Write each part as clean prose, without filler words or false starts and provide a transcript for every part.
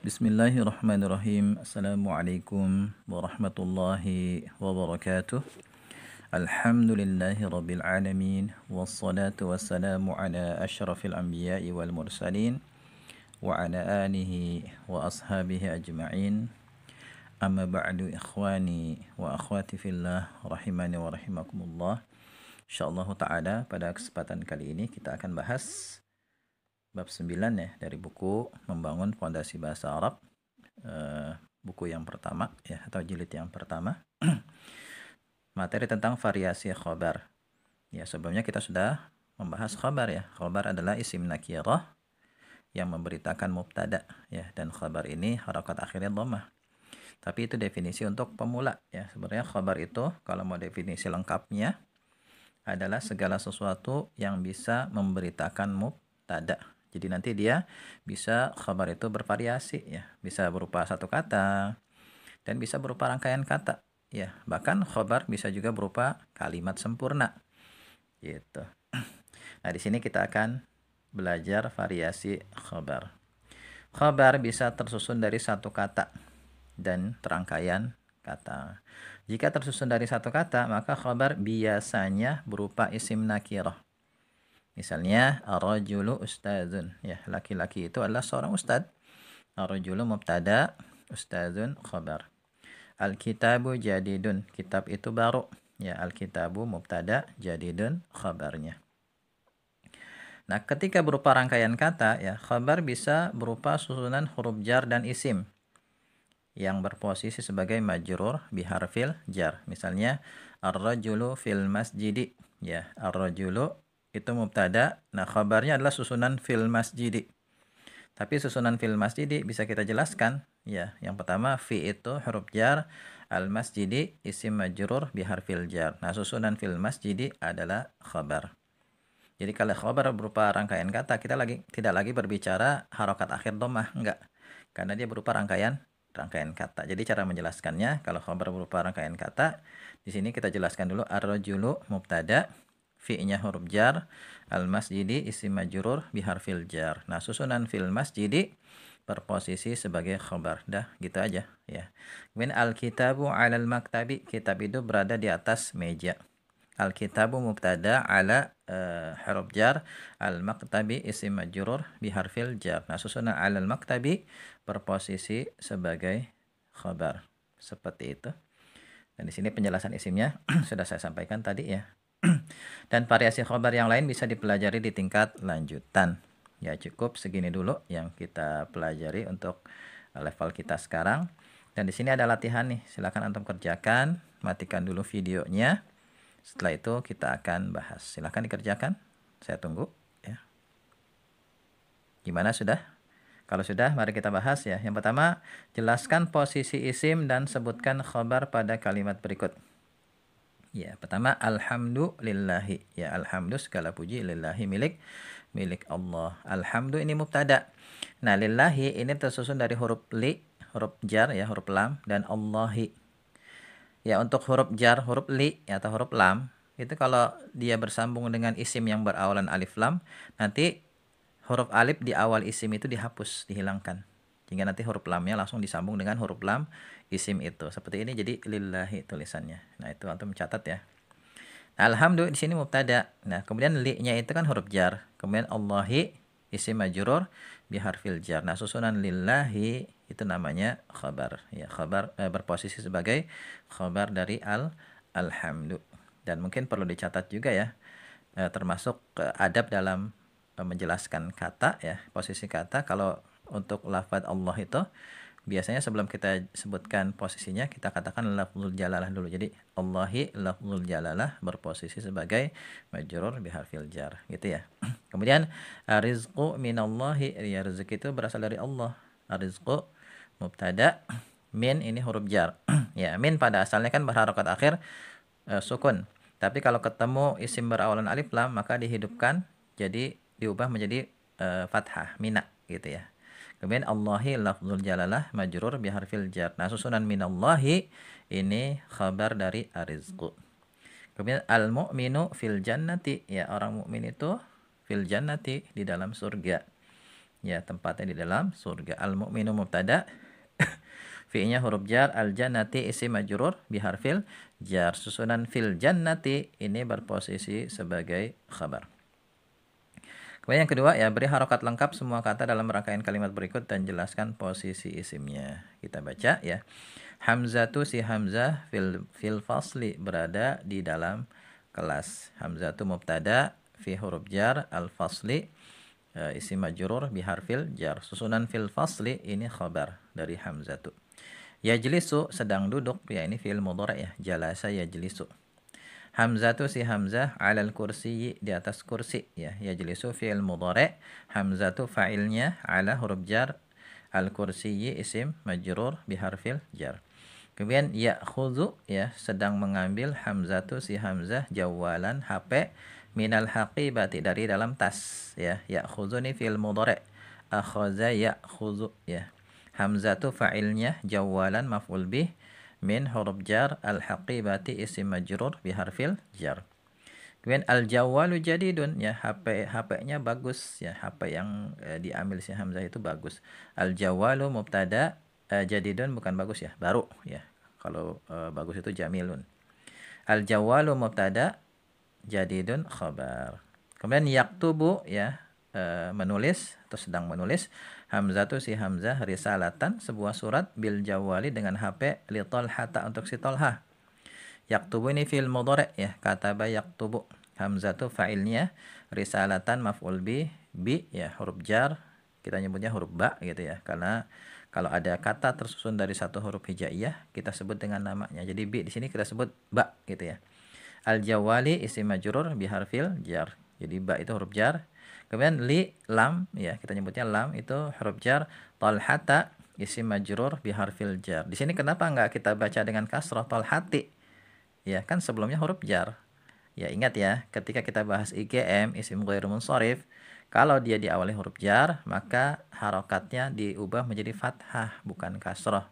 Bismillahirrahmanirrahim. Assalamualaikum warahmatullahi wabarakatuh. Alhamdulillahi rabbil alamin. Wassalatu wassalamu ala ashrafil anbiya'i wal mursalin. Wa ala alihi wa ashabihi ajma'in. Amma ba'du ikhwani wa akhwati fillah rahimani wa rahimakumullah. InsyaAllah ta'ala pada kesempatan kali ini kita akan bahas bab 9 ya dari buku Membangun Fondasi Bahasa Arab, buku yang pertama ya atau jilid yang pertama. Materi tentang variasi khabar. Ya, sebelumnya kita sudah membahas khabar ya. Khabar adalah isim nakirah yang memberitakan mubtada ya, dan khabar ini harakat akhirnya dhammah. Tapi itu definisi untuk pemula ya. Sebenarnya khabar itu kalau mau definisi lengkapnya adalah segala sesuatu yang bisa memberitakan mubtada. Jadi nanti dia bisa khabar itu bervariasi ya, bisa berupa satu kata dan bisa berupa rangkaian kata ya. Bahkan khabar bisa juga berupa kalimat sempurna. Gitu. Nah, di sini kita akan belajar variasi khabar. Khabar bisa tersusun dari satu kata dan rangkaian kata. Jika tersusun dari satu kata, maka khabar biasanya berupa isim nakirah. Misalnya ar-rajulu ustadzun, ya, laki-laki itu adalah seorang ustadz. Ar-rajulu mubtada, ustadzun khabar. Al-kitabu jadidun, kitab itu baru. Ya, al-kitabu mubtada, jadidun khabarnya. Nah, ketika berupa rangkaian kata, ya, khabar bisa berupa susunan huruf jar dan isim yang berposisi sebagai majrur biharfil jar. Misalnya ar-rajulu fil masjidi, ya, ar-rajulu itu mubtada. Nah, khabarnya adalah susunan fil masjidi. Tapi susunan fil masjidi bisa kita jelaskan ya. Yang pertama fi itu huruf jar, al masjidi isim majrur biharfil jar. Nah, susunan fil masjidi adalah khabar. Jadi kalau khabar berupa rangkaian kata, kita tidak lagi berbicara harokat akhir dhammah, enggak. Karena dia berupa rangkaian kata. Jadi cara menjelaskannya kalau khabar berupa rangkaian kata, di sini kita jelaskan dulu ar-rajulu mubtada, fi-nya huruf jar, al-masjidi isim majrur biharfil jar. Nah, susunan fil masjidi berposisi sebagai khabar. Dah, gitu aja ya. Kemudian al-kitabu 'alal maktabi, kitab itu berada di atas meja. Al-kitabu mubtada ala huruf jar, al-maktabi isim majrur biharfil jar. Nah, susunan 'alal maktabi berposisi sebagai khabar. Seperti itu. Dan di sini penjelasan isimnya sudah saya sampaikan tadi ya. Dan variasi khabar yang lain bisa dipelajari di tingkat lanjutan. Ya, cukup segini dulu yang kita pelajari untuk level kita sekarang. Dan di sini ada latihan nih, silakan antum kerjakan, matikan dulu videonya. Setelah itu kita akan bahas. Silakan dikerjakan. Saya tunggu ya. Gimana, sudah? Kalau sudah, mari kita bahas ya. Yang pertama, jelaskan posisi isim dan sebutkan khabar pada kalimat berikut. Ya, pertama alhamdulillahi. Ya, alhamdu segala puji, lillahi milik Allah. Alhamdu ini mubtada. Nah, lillahi ini tersusun dari huruf li, huruf jar ya, huruf lam, dan Allahi. Ya, untuk huruf jar, huruf li ya, atau huruf lam, itu kalau dia bersambung dengan isim yang berawalan alif lam, nanti huruf alif di awal isim itu dihapus, dihilangkan. Hingga nanti huruf lamnya langsung disambung dengan huruf lam isim itu. Seperti ini, jadi lillahi tulisannya. Nah, itu antum catat ya. Nah, alhamdu di sini mubtada. Nah, kemudian li-nya itu kan huruf jar. Kemudian Allahi isim majrur biharfil jar. Nah, susunan lillahi itu namanya khabar. Ya, khabar berposisi sebagai khabar dari alhamdu. Dan mungkin perlu dicatat juga ya, termasuk adab dalam menjelaskan kata ya, posisi kata. Kalau untuk lafaz Allah itu biasanya sebelum kita sebutkan posisinya, kita katakan lafzul jalalah dulu. Jadi Allahi lafzul jalalah berposisi sebagai majrur biharfil jar, gitu ya. Kemudian rizqu minallahi, ya, rezeki itu berasal dari Allah. Rizqu mubtada, min ini huruf jar. Ya, min pada asalnya kan berharokat akhir sukun. Tapi kalau ketemu isim berawalan alif lam, maka dihidupkan, jadi diubah menjadi fathah, mina, gitu ya. Kemudian Allahi lafzul jalalah majrur biharfil jar. Nah, susunan minallahi ini khabar dari arizqu. Kemudian al-mu'minu fil jannati, ya, orang mukmin itu fil jannati di dalam surga. ya tempatnya di dalam surga. Al-mu'minu mubtada, fi'ilnya huruf jar, al-jannati isim majrur biharfil jar. Susunan fil jannati ini berposisi sebagai khabar. Kemudian yang kedua ya, beri harokat lengkap semua kata dalam rangkaian kalimat berikut dan jelaskan posisi isimnya. Kita baca ya. Hamzatu si Hamzah fil fasli berada di dalam kelas. Hamzatu mubtada fi huruf jar al fasli isim majrur biharfil jar. Susunan fil fasli ini khabar dari hamzatu. Yajlisu sedang duduk, ya ini fi'il mudhari' ya. Jalasa yajlisu. Hamzatu si Hamzah alal kursi di atas kursi ya. Yajlisu fi'il mudhari', hamzatu fa'ilnya, ala huruf jar, al kursi isim majrur biharfil jar. Kemudian ya'khudhu ya, sedang mengambil, hamzatu si Hamzah jawalan HP minal haqibati dari dalam tas ya. Ya'khudhu ni fi'il mudhari', akhadha ya'khudhu ya. Hamzatu fa'ilnya, jawalan maf'ul bih, min huruf jar, al-haqibati isim majrur biharfil jar. Kemudian al-jawalu jadidun ya, HP-nya bagus ya, HP yang diambil si Hamzah itu bagus. Al-jawalu mubtada, jadidun bukan bagus ya, baru ya. Kalau bagus itu jamilun. Al-jawalu mubtada, jadidun khabar. Kemudian yaktubu ya, menulis atau sedang menulis. Hamzatu si Hamzah risalatan sebuah surat bil jawali dengan HP li Talhata untuk si Talha. Yaktubu ini fi'il mudhari' ya, kataba yaktubu. Hamzatu fa'ilnya, risalatan maf'ul bi ya huruf jar, kita nyebutnya huruf ba gitu ya, karena kalau ada kata tersusun dari satu huruf hijaiyah kita sebut dengan namanya. Jadi bi di sini kita sebut ba gitu ya. Al jawali isim majrur biharfil jar. Jadi ba itu huruf jar. Kemudian li lam ya, kita nyebutnya lam itu huruf jar. Talhata isim majrur biharfil jar. Di sini kenapa enggak kita baca dengan kasrah talhati? Ya, kan sebelumnya huruf jar. Ya, ingat ya, ketika kita bahas IGM isim ghairu munsharif, kalau dia diawali huruf jar, maka harokatnya diubah menjadi fathah bukan kasrah.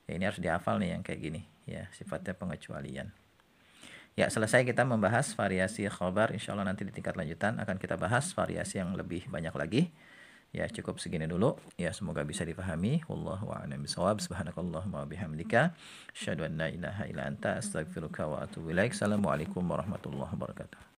Ya, ini harus dihafal nih yang kayak gini ya, sifatnya pengecualian. Ya, selesai kita membahas variasi khobar. Insya Allah nanti di tingkat lanjutan akan kita bahas variasi yang lebih banyak lagi. Ya, cukup segini dulu. Ya, semoga bisa dipahami. Wallahu a'lam bishawab. Subhanakallahumma wabihamdika. Asyhadu an la ilaha illa anta astaghfiruka wa atubu ilaik. Assalamualaikum warahmatullahi wabarakatuh.